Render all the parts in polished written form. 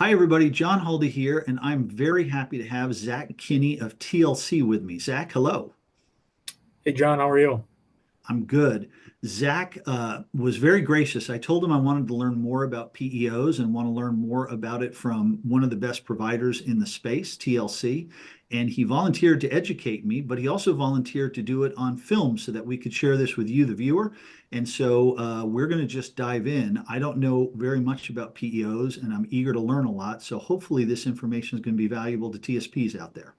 Hi, everybody. John Haldi here, and I'm very happy to have Zach Kinney of TLC with me. Zach, hello. Hey John, how are you? I'm good. Zach was very gracious. I told him I wanted to learn more about PEOs and want to learn more about it from one of the best providers in the space, TLC. And he volunteered to educate me, but he also volunteered to do it on film so that we could share this with you, the viewer. And so we're going to just dive in. I don't know very much about PEOs, and I'm eager to learn a lot. So hopefully, this information is going to be valuable to TSPs out there.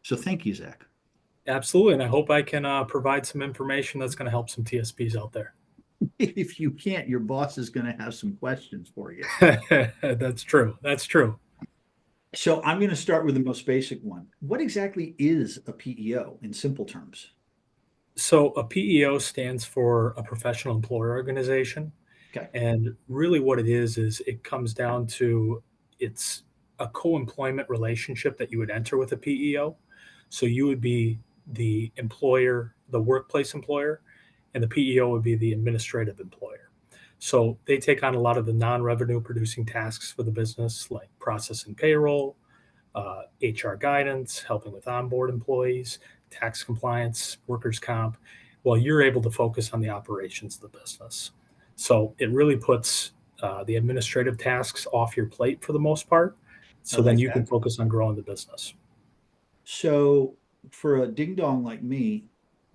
So thank you, Zach. Absolutely, and I hope I can provide some information that's going to help some TSPs out there. If you can't, your boss is going to have some questions for you. That's true. That's true. So I'm going to start with the most basic one. What exactly is a PEO in simple terms? So a PEO stands for a professional employer organization, Okay. and really what it is it comes down to it's a co-employment relationship that you would enter with a PEO. So you would be the employer, the workplace employer, and the PEO would be the administrative employer. So they take on a lot of the non-revenue producing tasks for the business, like processing payroll, HR guidance, helping with onboard employees, tax compliance, workers' comp, while you're able to focus on the operations of the business. So it really puts the administrative tasks off your plate for the most part. I So then like you can that. focus on growing the business. So for a ding dong like me,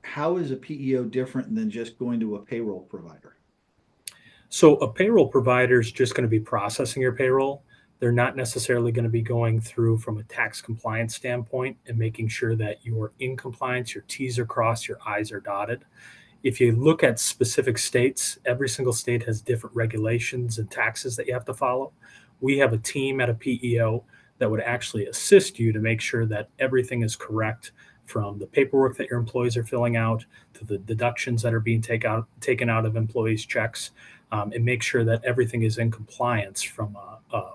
how is a PEO different than just going to a payroll provider? So a payroll provider is just going to be processing your payroll. They're not necessarily going to be going through from a tax compliance standpoint and making sure that you're in compliance, your T's are crossed, your I's are dotted. If you look at specific states, every single state has different regulations and taxes that you have to follow. We have a team at a PEO that would actually assist you to make sure that everything is correct from the paperwork that your employees are filling out to the deductions that are being taken out of employees' checks, and make sure that everything is in compliance from a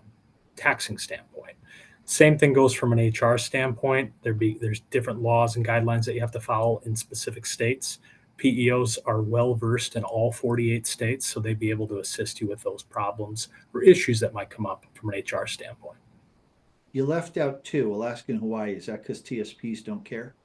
taxing standpoint. Same thing goes from an HR standpoint. There's different laws and guidelines that you have to follow in specific states. PEOs are well versed in all 48 states, so they'd be able to assist you with those problems or issues that might come up from an HR standpoint. You left out two, Alaska and Hawaii. Is that because TSPs don't care?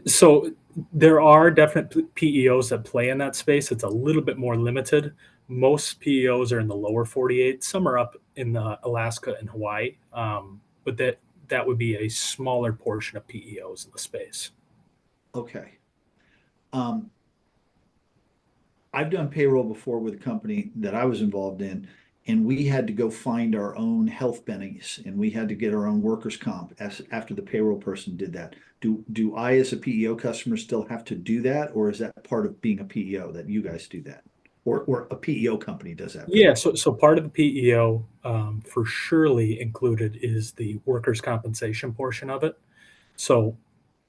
So there are definite PEOs that play in that space. It's a little bit more limited. Most PEOs are in the lower 48. Some are up in the Alaska and Hawaii, but that would be a smaller portion of PEOs in the space. Okay. Um, I've done payroll before with a company that I was involved in, and we had to go find our own health bennies, and we had to get our own workers' comp after the payroll person did that. Do I, as a PEO customer, still have to do that, or is that part of being a PEO that you guys do that, or a PEO company does that Yeah, rather? so part of the PEO for surely included is the workers' compensation portion of it. So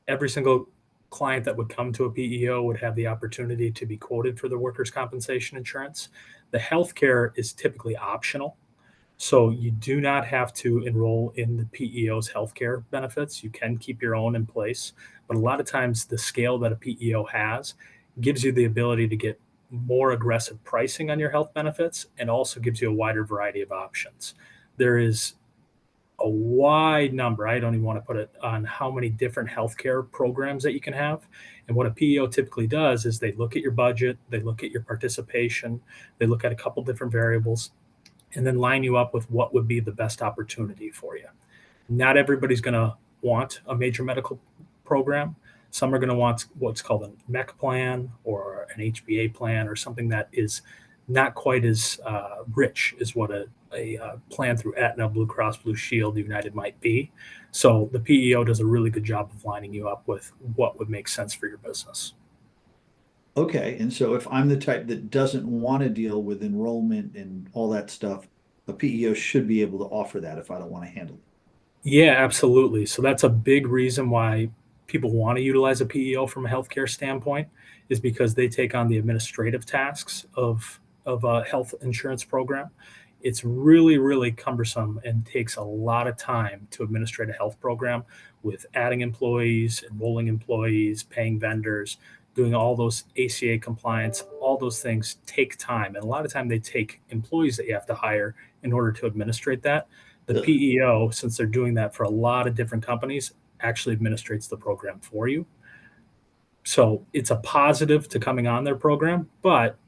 every single client that would come to a PEO would have the opportunity to be quoted for the workers' compensation insurance. The healthcare is typically optional. So you do not have to enroll in the PEO's healthcare benefits. You can keep your own in place. But a lot of times, the scale that a PEO has gives you the ability to get more aggressive pricing on your health benefits and also gives you a wider variety of options. There is a wide number. I don't even want to put it on how many different healthcare programs that you can have. And what a PEO typically does is they look at your budget, they look at your participation, they look at a couple different variables, and then line you up with what would be the best opportunity for you. Not everybody's going to want a major medical program. Some are going to want what's called a MEC plan or an HBA plan or something that is not quite as rich as what a plan through Aetna, Blue Cross Blue Shield, United might be. So the PEO does a really good job of lining you up with what would make sense for your business. Okay, and so if I'm the type that doesn't want to deal with enrollment and all that stuff, a PEO should be able to offer that if I don't want to handle it. Yeah, absolutely. So that's a big reason why people want to utilize a PEO from a healthcare standpoint is because they take on the administrative tasks of a health insurance program. It's really, really cumbersome and takes a lot of time to administrate a health program with adding employees, enrolling employees, paying vendors, doing all those ACA compliance, all all those things take time. And a lot of time they take employees that you have to hire in order to administrate that. The Ugh. PEO, since they're doing that for a lot of different companies, actually administrates the program for you. So it's a positive to coming on their program, but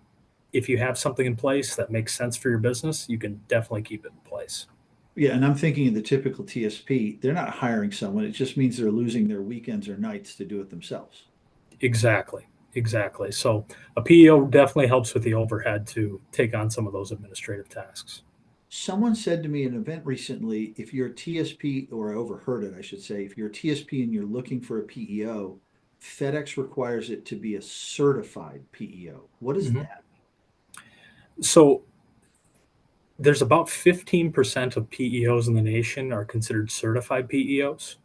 if you have something in place that makes sense for your business, you can definitely keep it in place. Yeah, and I'm thinking of the typical TSP, they're not hiring someone. It just means they're losing their weekends or nights to do it themselves. Exactly. Exactly. So a PEO definitely helps with the overhead to take on some of those administrative tasks. Someone said to me at an event recently, if you're a TSP, or I overheard it, I should say, if you're a TSP and you're looking for a PEO, FedEx requires it to be a certified PEO. What is Mhm. that? So there's about 15% of PEOs in the nation are considered certified PEOs.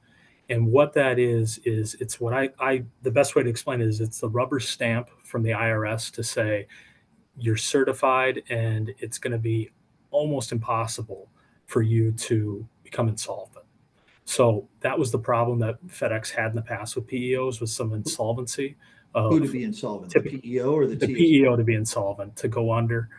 And what that is it's what I the best way to explain it is it's the rubber stamp from the IRS to say you're certified and it's going to be almost impossible for you to become insolvent. So that was the problem that FedEx had in the past with PEOs was some insolvency Who to of be insolvent, the typical PEO or the the TSP? PEO to be insolvent, to go under.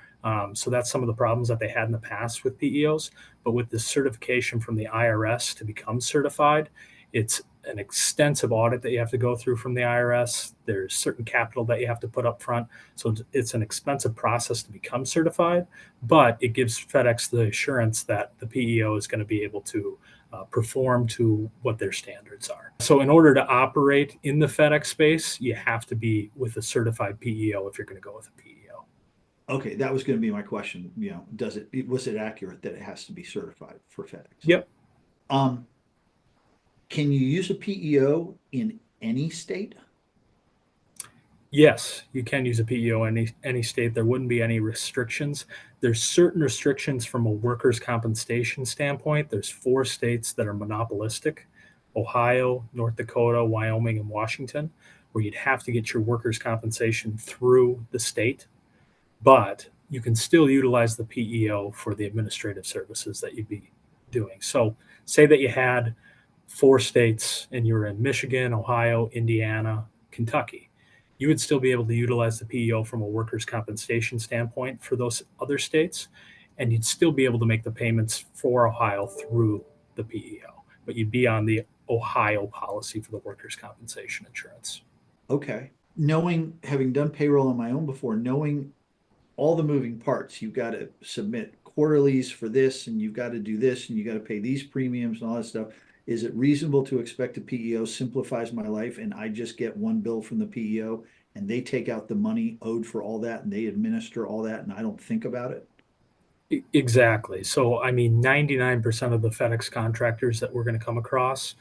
So that's some of the problems that they had in the past with PEOs. But with the certification from the IRS to become certified, it's an extensive audit that you have to go through from the IRS. There's certain capital that you have to put up front. So it's an expensive process to become certified, but it gives FedEx the assurance that the PEO is going to be able to perform to what their standards are. So, in order to operate in the FedEx space, you have to be with a certified PEO if you're going to go with a PEO. Okay, that was going to be my question. Was it accurate that it has to be certified for FedEx? Yep. Um, can you use a PEO in any state? Yes, you can use a PEO in any state. There wouldn't be any restrictions. There's certain restrictions from a workers' compensation standpoint. There's 4 states that are monopolistic: Ohio, North Dakota, Wyoming, and Washington, where you'd have to get your workers' compensation through the state, but you can still utilize the PEO for the administrative services that you'd be doing. So, say that you had 4 states and you're in Michigan, Ohio, Indiana, Kentucky. You would still be able to utilize the PEO from a workers' compensation standpoint for those other states, and you'd still be able to make the payments for Ohio through the PEO, but you'd be on the Ohio policy for the workers' compensation insurance. Okay. Having done payroll on my own before, knowing all the moving parts, you've got to submit quarterlies for this, and you've got to do this, and you got to pay these premiums and all that stuff. Is it reasonable to expect a PEO simplifies my life and I just get one bill from the PEO and they take out the money owed for all that and they administer all that and I don't think about it? Exactly. So, I mean, 99% of the FedEx contractors that we're going to come across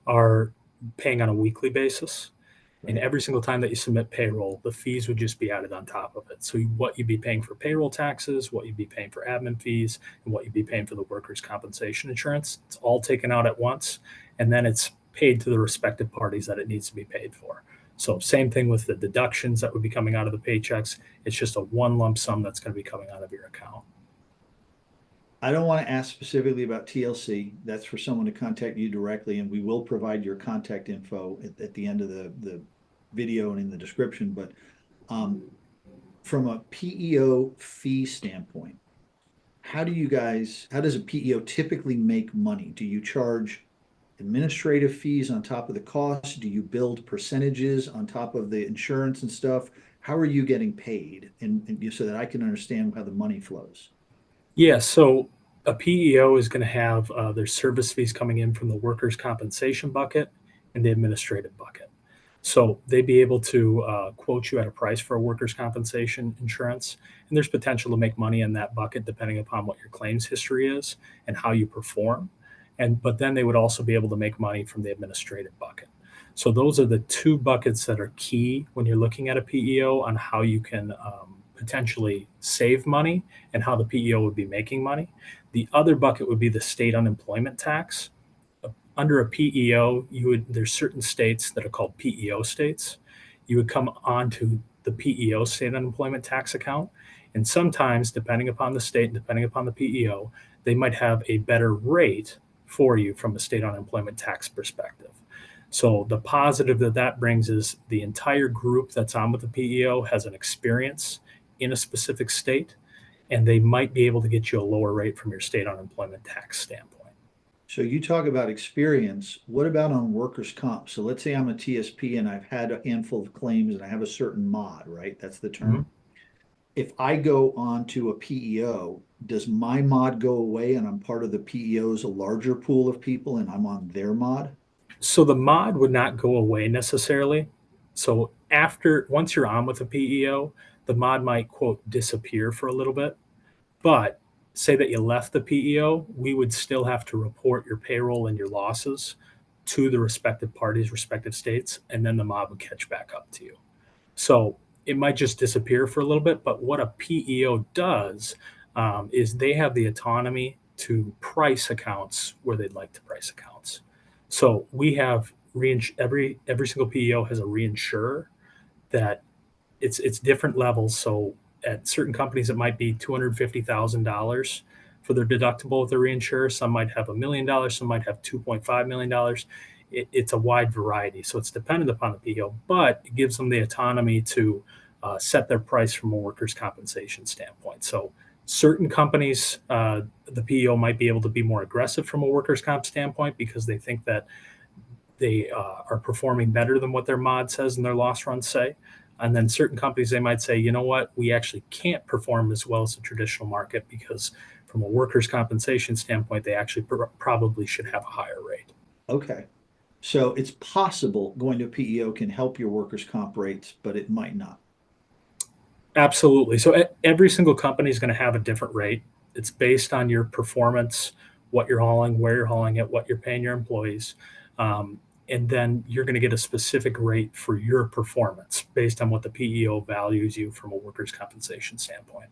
are paying on a weekly basis. And Right. every single time that you submit payroll, the fees would just be added on top of it. So, what you'd be paying for payroll taxes, what you'd be paying for admin fees, and what you'd be paying for the workers' compensation insurance, it's all taken out at once. And then it's paid to the respective parties that it needs to be paid for. So, same thing with the deductions that would be coming out of the paychecks. It's just a one lump sum that's going to be coming out of your account. I don't want to ask specifically about TLC. That's for someone to contact you directly, and we will provide your contact info at the end of the video and in the description. But um, from a PEO fee standpoint, how does a PEO typically make money? Do you charge administrative fees on top of the cost? Do you build percentages on top of the insurance and stuff? How are you getting paid? So that I can understand how the money flows. Yeah, so a PEO is going to have their service fees coming in from the workers' compensation bucket and the administrative bucket. So they'd be able to quote you at a price for a workers' compensation insurance, and there's potential to make money in that bucket depending upon what your claims history is and how you perform. And but then they would also be able to make money from the administrative bucket. So those are the 2 buckets that are key when you're looking at a PEO on how you can potentially save money and how the PEO would be making money. The other bucket would be the state unemployment tax. Under a PEO, there's certain states that are called PEO states. You would come onto the PEO state unemployment tax account, and sometimes, depending upon the state and depending upon the PEO, they might have a better rate for you from a state unemployment tax perspective. So the positive that that brings is the entire group that's on with the PEO has an experience in a specific state, and they might be able to get you a lower rate from your state unemployment tax standpoint. So you talk about experience. What about on workers' comp? So let's say I'm a TSP and I've had a handful of claims and I have a certain mod, right? That's the Mhm. term. If I go on to a PEO, does my mod go away and I'm part of the PEO's a larger pool of people and I'm on their mod? So the mod would not go away necessarily. So once you're on with a PEO, the mod might quote disappear for a little bit. But say that you left the PEO, we would still have to report your payroll and your losses to the respective parties, respective states, and then the mod would catch back up to you. So it might just disappear for a little bit. But what a PEO does is they have the autonomy to price accounts where they'd like to price accounts. So we have every single PEO has a reinsurer that it's different levels. So at certain companies, it might be $250,000 for their deductible with their reinsurer. Some might have $1 million. Some might have $2.5 million. It's a wide variety. So it's dependent upon the PEO, but it gives them the autonomy to set their price from a workers' compensation standpoint. So certain companies, the PEO might be able to be more aggressive from a workers' comp standpoint because they think that they are performing better than what their mod says and their loss runs say. And then certain companies, they might say, you know what, we actually can't perform as well as the traditional market because from a workers' compensation standpoint, they actually probably should have a higher rate. Okay. So it's possible going to a PEO can help your workers' comp rates, but it might not. Absolutely. So every single company is going to have a different rate. It's based on your performance, what you're hauling, where you're hauling it, what you're paying your employees. And then you're going to get a specific rate for your performance based on what the PEO values you from a workers' compensation standpoint.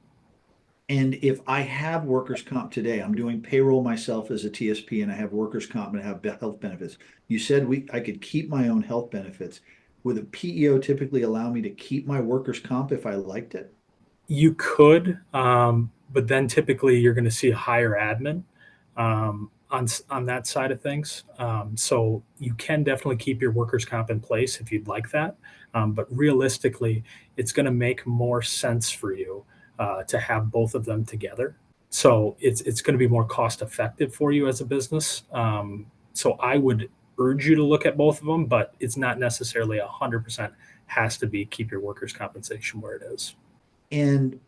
And if I have workers' comp today, I'm doing payroll myself as a TSP and I have workers' comp and I have health benefits. You said I could keep my own health benefits. Would a PEO typically allow me to keep my workers' comp if I liked it? You could, but then typically you're going to see a higher admin on that side of things. So you can definitely keep your workers' comp in place if you'd like that. But realistically, it's going to make more sense for you to have both of them together. So it's going to be more cost effective for you as a business. So I would urge you to look at both of them, but it's not necessarily 100% has to be keep your workers' compensation where it is. And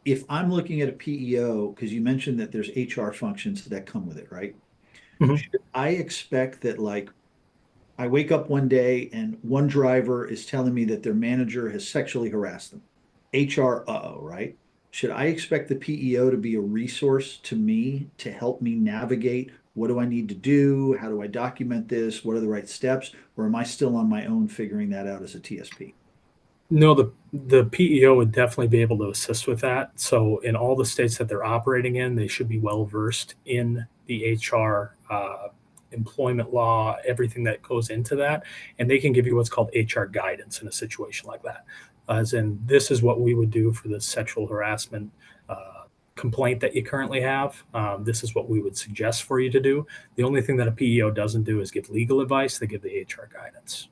if I'm looking at a PEO, because you mentioned that there's HR functions that come with it, right? Mhm. Should I expect that like I wake up one day and one driver is telling me that their manager has sexually harassed them? HR, uh-oh, right? Should I expect the PEO to be a resource to me to help me navigate what do I need to do? How do I document this? What are the right steps? Or am I still on my own figuring that out as a TSP? No, the PEO would definitely be able to assist with that. So in all the states that they're operating in, they should be well versed in the HR, employment law, everything that goes into that, and they can give you what's called HR guidance in a situation like that. As in, this is what we would do for the sexual harassment complaint that you currently have. This is what we would suggest for you to do. The only thing that a PEO doesn't do is give legal advice; they give the HR guidance.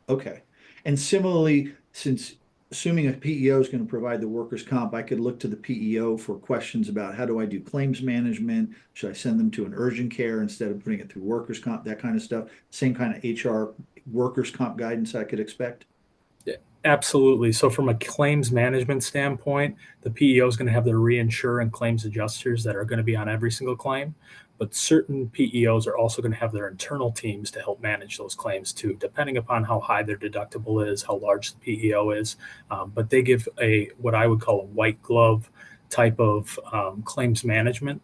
Okay. And similarly, since assuming a PEO is going to provide the workers' comp, I could look to the PEO for questions about how do I do claims management? Should I send them to an urgent care instead of putting it through workers' comp, that kind of stuff? Same kind of HR workers' comp guidance I could expect. Yeah, absolutely. So from a claims management standpoint, the PEO is going to have their reinsurer and claims adjusters that are going to be on every single claim. But certain PEOs are also going to have their internal teams to help manage those claims too, depending upon how high their deductible is, how large the PEO is. But they give a what I would call a white glove type of claims management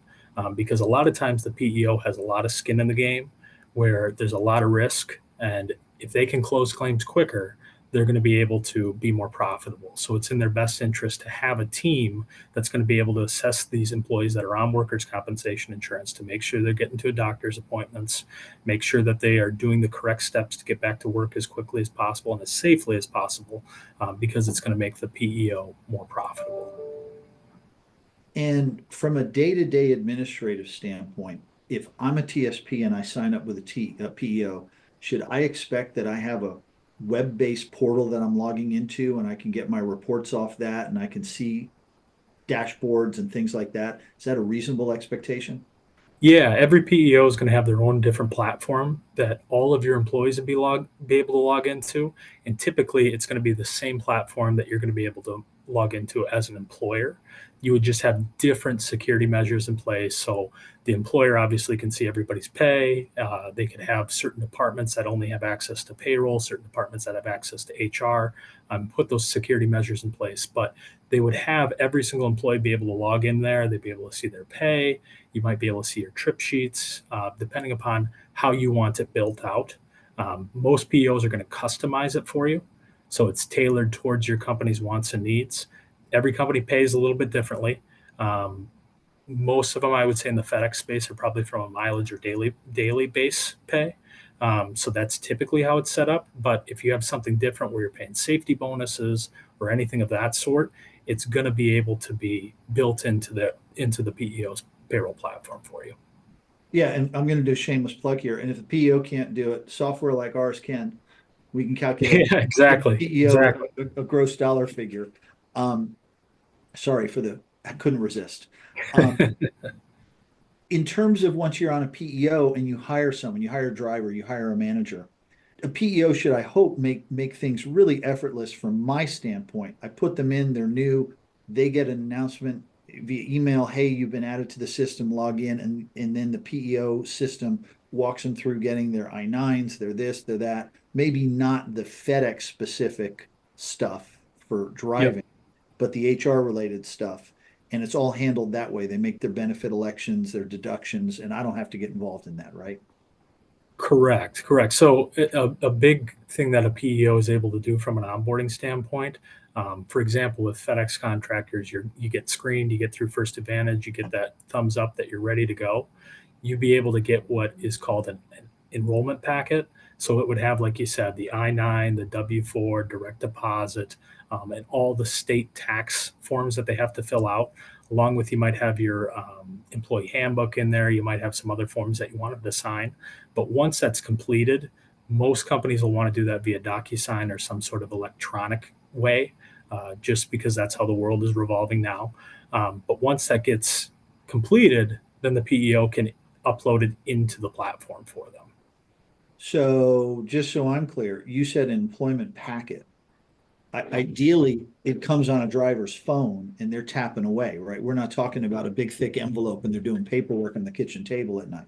because a lot of times the PEO has a lot of skin in the game where there's a lot of risk. And if they can close claims quicker, they're going to be able to be more profitable. So it's in their best interest to have a team that's going to be able to assess these employees that are on workers' compensation insurance to make sure they're getting to a doctor's appointments, make sure that they are doing the correct steps to get back to work as quickly as possible and as safely as possible, because it's going to make the PEO more profitable. And from a day-to-day administrative standpoint, if I'm a TSP and I sign up with a PEO, should I expect that I have web-based portal that I'm logging into, and I can get my reports off that, and I can see dashboards and things like that. Is that a reasonable expectation? Yeah, every PEO is going to have their own different platform that all of your employees will be able to log into, and typically it's going to be the same platform that you're going to be able to log into as an employer. You would just have different security measures in place. So the employer obviously can see everybody's pay. They could have certain departments that only have access to payroll, certain departments that have access to HR. Put those security measures in place, but they would have every single employee be able to log in there. They'd be able to see their pay. You might be able to see your trip sheets, depending upon how you want it built out. Most PEOs are going to customize it for you. So it's tailored towards your company's wants and needs. Every company pays a little bit differently. Um, Most of them, I would say, in the FedEx space are probably from a mileage or daily base pay. So that's typically how it's set up. But if you have something different where you're paying safety bonuses or anything of that sort, it's going to be able to be built into the PEO's payroll platform for you. Yeah, and I'm going to do a shameless plug here. And if the PEO can't do it, software like ours can. We can calculate Yeah, the exactly, PEO exactly. a gross dollar figure. Um, Sorry for I couldn't resist. Um, in terms of once you're on a PEO and you hire someone, you hire a driver, you hire a manager, a PEO should, I hope, make things really effortless from my standpoint. I put them in, they're new, they get an announcement via email, hey, you've been added to the system, log in, and then the PEO system walks them through getting their I-9s, their this, their that, maybe not the FedEx specific stuff for Yep. driving, but the HR related stuff. And it's all handled that way. They make their benefit elections, their deductions, and I don't have to get involved in that, right? Correct, correct. So a big thing that a PEO is able to do from an onboarding standpoint, for example, with FedEx contractors, you get screened, you get through First Advantage, you get that thumbs up that you're ready to go. You'd be able to get what is called an enrollment packet. So it would have, like you said, the I-9, the W-4, direct deposit, and all the state tax forms that they have to fill out. Along with, you might have your employee handbook in there. You might have some other forms that you want them to sign. But once that's completed, most companies will want to do that via DocuSign or some sort of electronic way, just because that's how the world is revolving now. But once that gets completed, then the PEO can upload it into the platform for them. So just so I'm clear, you said employment packet. Ideally, it comes on a driver's phone and they're tapping away, right? We're not talking about a big thick envelope and they're doing paperwork on the kitchen table at night.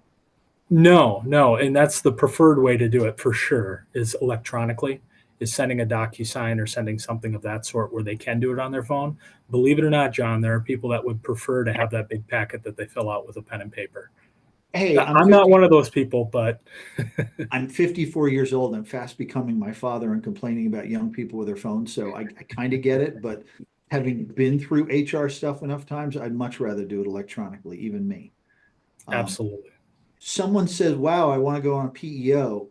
No, no, and that's the preferred way to do it for sure, is electronically, is sending a DocuSign or sending something of that sort where they can do it on their phone. Believe it or not, John, there are people that would prefer to have that big packet that they fill out with a pen and paper. Hey, I'm not one of those people, but I'm 54 years old. I'm fast becoming my father and complaining about young people with their phones. So I kind of get it, but having been through HR stuff enough times, I'd much rather do it electronically, even me. Um, absolutely. Someone says, wow, I want to go on a PEO.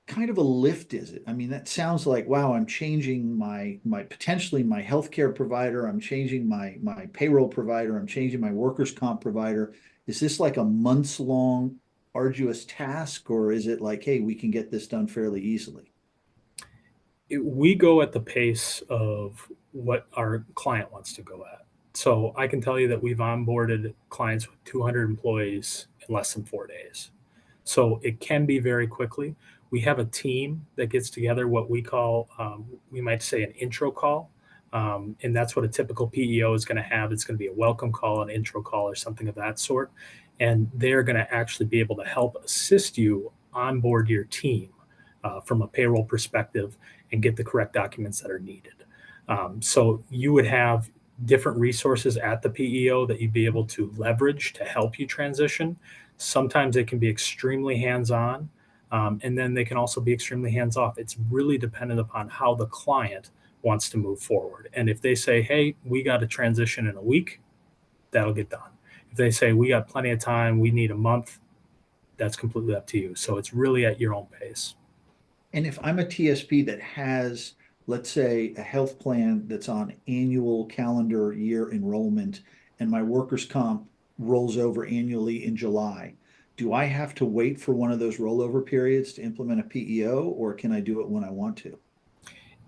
Kind of a lift is it? I mean, that sounds like, wow, I'm changing my potentially my healthcare provider, I'm changing my payroll provider, I'm changing my workers' comp provider. Is this like a months long arduous task, or is it like, hey, we can get this done fairly easily? We go at the pace of what our client wants to go at. So I can tell you that we've onboarded clients with 200 employees in less than 4 days. So it can be very quickly. We have a team that gets together, what we call, we might say, an intro call. And that's what a typical PEO is going to have. It's going to be a welcome call, an intro call, or something of that sort. And they're going to actually be able to help assist you onboard your team from a payroll perspective and get the correct documents that are needed. So you would have different resources at the PEO that you'd be able to leverage to help you transition. Sometimes they can be extremely hands-on, and then they can also be extremely hands-off. It's really dependent upon how the client wants to move forward. And if they say, hey, we got to transition in a week, that'll get done. If they say, we got plenty of time, we need a month, that's completely up to you. So it's really at your own pace. And if I'm a TSP that has, let's say, a health plan that's on annual calendar year enrollment, and my workers' comp rolls over annually in July, do I have to wait for one of those rollover periods to implement a PEO, or can I do it when I want to?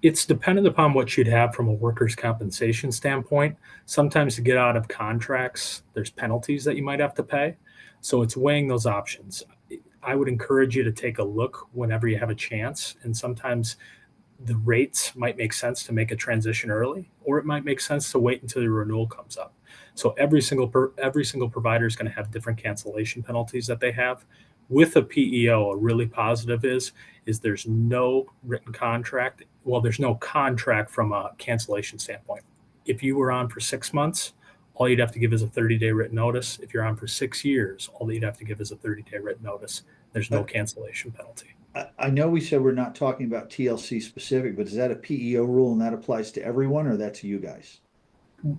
It's dependent upon what you'd have from a workers' compensation standpoint. Sometimes to get out of contracts, there's penalties that you might have to pay. So it's weighing those options. I would encourage you to take a look whenever you have a chance. And sometimes the rates might make sense to make a transition early, or it might make sense to wait until your renewal comes up. So every single provider is going to have different cancellation penalties that they have. With a PEO, a really positive is there's no written contract. Well, there's no contract from a cancellation standpoint. If you were on for 6 months, all you'd have to give is a 30-day written notice. If you're on for 6 years, all that you'd have to give is a 30-day written notice. There's no Uh, cancellation penalty. I know we said we're not talking about TLC specific, but is that a PEO rule and that applies to everyone, or that's you guys?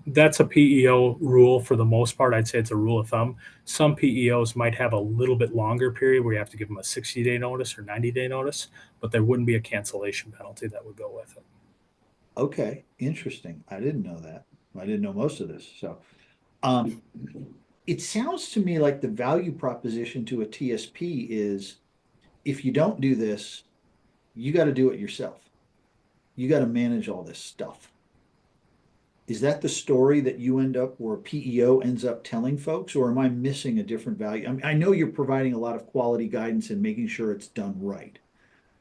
That's a PEO rule for the most part. I'd say it's a rule of thumb. Some PEOs might have a little bit longer period where you have to give them a 60-day notice or 90-day notice, but there wouldn't be a cancellation penalty that would go with it. Okay, interesting. I didn't know that. I didn't know most of this. So, um, it sounds to me like the value proposition to a TSP is if you don't do this, you got to do it yourself. You got to manage all this stuff. Is that the story that you end up, or PEO ends up telling folks, or am I missing a different value? I mean, I know you're providing a lot of quality guidance and making sure it's done right,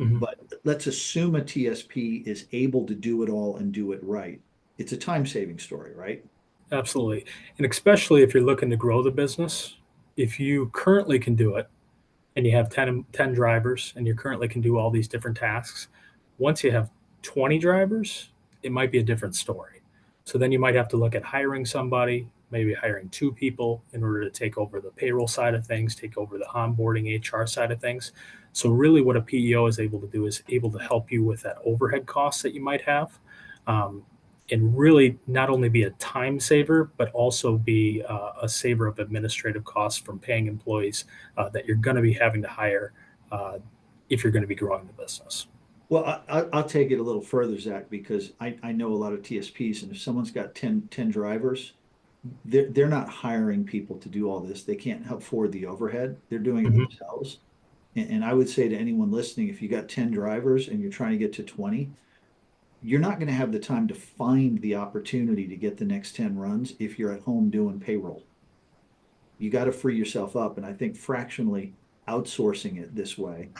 Mhm. but let's assume a TSP is able to do it all and do it right. It's a time saving story, right? Absolutely. And especially if you're looking to grow the business, if you currently can do it and you have 10 drivers and you currently can do all these different tasks, once you have 20 drivers, it might be a different story. So then you might have to look at hiring somebody, maybe hiring two people in order to take over the payroll side of things, take over the onboarding HR side of things. So really what a PEO is able to do is able to help you with that overhead cost that you might have. Um, and really not only be a time saver, but also be a saver of administrative costs from paying employees that you're going to be having to hire uh, if you're going to be growing the business. Well, I'll take it a little further, Zach, because I know a lot of TSPs, and if someone's got 10 drivers, they're not hiring people to do all this. They can't help afford the overhead. They're doing it Mhm. themselves. And I would say to anyone listening, if you got 10 drivers and you're trying to get to 20, you're not going to have the time to find the opportunity to get the next 10 runs if you're at home doing payroll. You got to free yourself up. And I think fractionally outsourcing it this way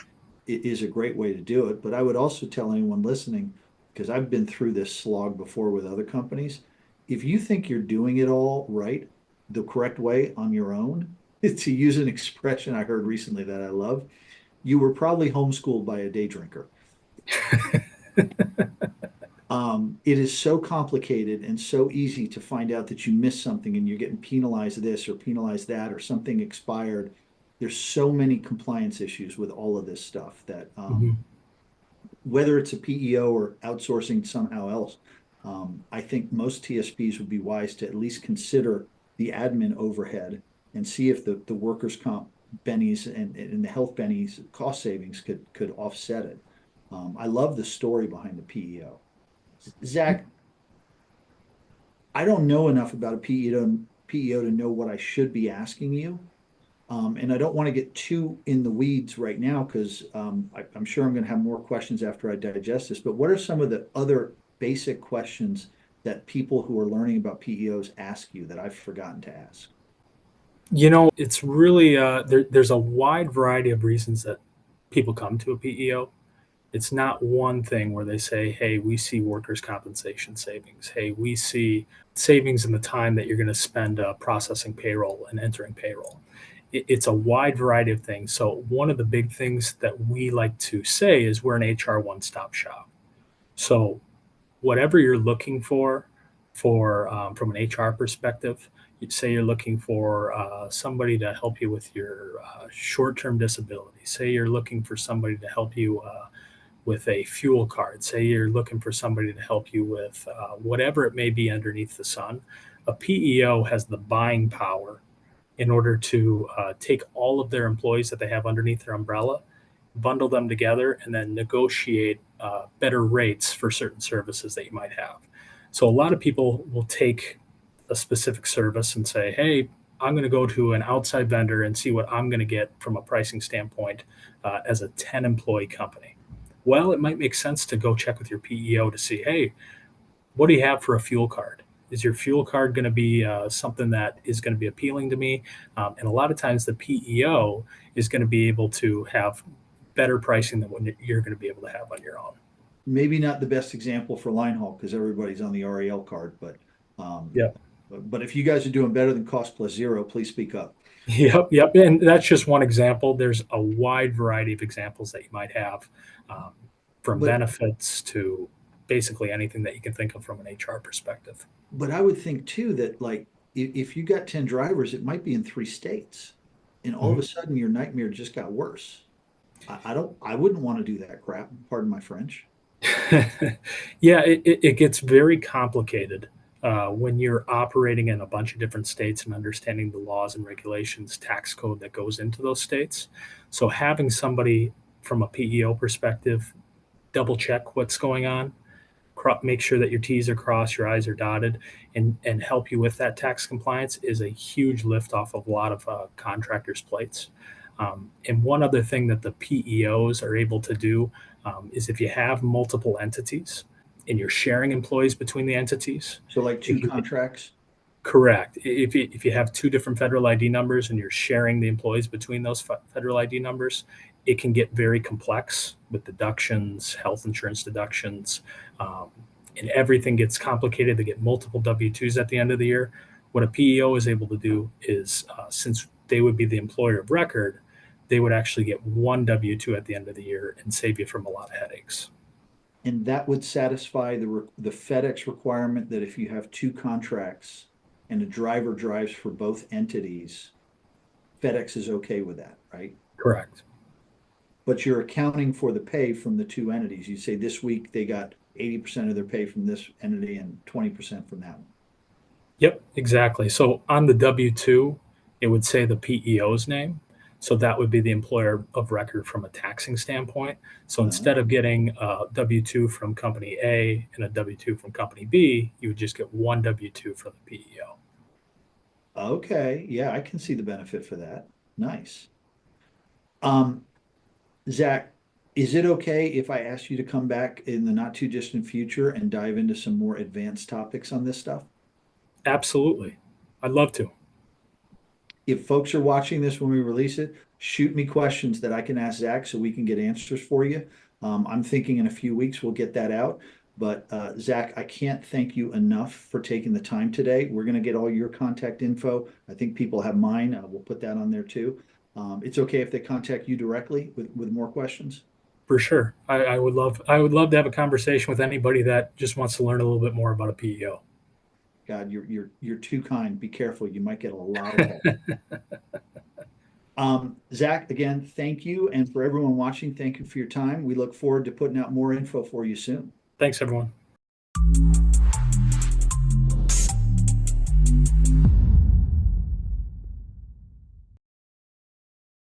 is a great way to do it. But I would also tell anyone listening, because I've been through this slog before with other companies, if you think you're doing it all right, the correct way on your own, to use an expression I heard recently that I love, you were probably homeschooled by a day drinker. It is so complicated and so easy to find out that you missed something and you're getting penalized this or penalized that or something expired. There's so many compliance issues with all of this stuff that Mhm. whether it's a PEO or outsourcing somehow else, I think most TSPs would be wise to at least consider the admin overhead and see if the workers' comp bennies and the health bennies cost savings could offset it. I love the story behind the PEO. Zach, I don't know enough about a PEO to know what I should be asking you. And I don't want to get too in the weeds right now because I'm sure I'm going to have more questions after I digest this. But what are some of the other basic questions that people who are learning about PEOs ask you that I've forgotten to ask? It's really there's a wide variety of reasons that people come to a PEO. It's not one thing where they say, "Hey, we see workers' compensation savings. Hey, we see savings in the time that you're going to spend processing payroll and entering payroll." It's a wide variety of things. So one of the big things that we like to say is we're an HR one-stop shop. So whatever you're looking for from an HR perspective, you'd say you're looking for somebody to help you with your short-term disability. Say you're looking for somebody to help you with a fuel card. Say you're looking for somebody to help you with whatever it may be underneath the sun. A PEO has the buying power in order to take all of their employees that they have underneath their umbrella, bundle them together, and then negotiate better rates for certain services that you might have. So a lot of people will take a specific service and say, "Hey, I'm going to go to an outside vendor and see what I'm going to get from a pricing standpoint as a 10 employee company. Well, it might make sense to go check with your PEO to see, hey, what do you have for a fuel card? Is your fuel card going to be something that is going to be appealing to me? And a lot of times the PEO is going to be able to have better pricing than what you're going to be able to have on your own. Maybe not the best example for line haul because everybody's on the REL card, um, Yep. but if you guys are doing better than cost plus zero, please speak up. Yep. And that's just one example. There's a wide variety of examples that you might have, um, from But benefits to basically anything that you can think of from an HR perspective. but I would think too that like if you got 10 drivers, it might be in 3 states. And all of a Mhm. sudden your nightmare just got worse. I wouldn't want to do that crap. Pardon my French. Yeah, it gets very complicated when you're operating in a bunch of different states and understanding the laws and regulations, tax code that goes into those states. So having somebody from a PEO perspective double check what's going on, make sure that your T's are crossed, your I's are dotted, and help you with that tax compliance is a huge lift off of a lot of contractors' plates. And one other thing that the PEOs are able to do is if you have multiple entities and you're sharing employees between the entities, So like two if you contracts. correct, if you have two different federal ID numbers and you're sharing the employees between those federal ID numbers, it can get very complex with deductions, health insurance deductions, um, and everything gets complicated. They get multiple W-2s at the end of the year. What a PEO is able to do is, since they would be the employer of record, they would actually get one W-2 at the end of the year and save you from a lot of headaches. And that would satisfy the FedEx requirement that if you have two contracts and a driver drives for both entities, FedEx is okay with that, right? Correct. But you're accounting for the pay from the two entities. You say this week they got 80% of their pay from this entity and 20% from that one. Yep, exactly. So on the W-2, it would say the PEO's name. So that would be the employer of record from a taxing standpoint. So instead of getting a W-2 from company A and a W-2 from company B, you would just get one W-2 from the PEO. Okay, yeah, I can see the benefit for that. Nice. Um, Zach, is it okay if I ask you to come back in the not too distant future and dive into some more advanced topics on this stuff? Absolutely. I'd love to. If folks are watching this when we release it, shoot me questions that I can ask Zach so we can get answers for you. I'm thinking in a few weeks we'll get that out. But Zach, I can't thank you enough for taking the time today. We're going to get all your contact info. I think people have mine. We'll put that on there too. It's okay if they contact you directly with more questions. For sure. I would love to have a conversation with anybody that just wants to learn a little bit more about a PEO. God, you're too kind. Be careful. You might get a lot of help. Zach, again, thank you. And for everyone watching, thank you for your time. We look forward to putting out more info for you soon. Thanks, everyone.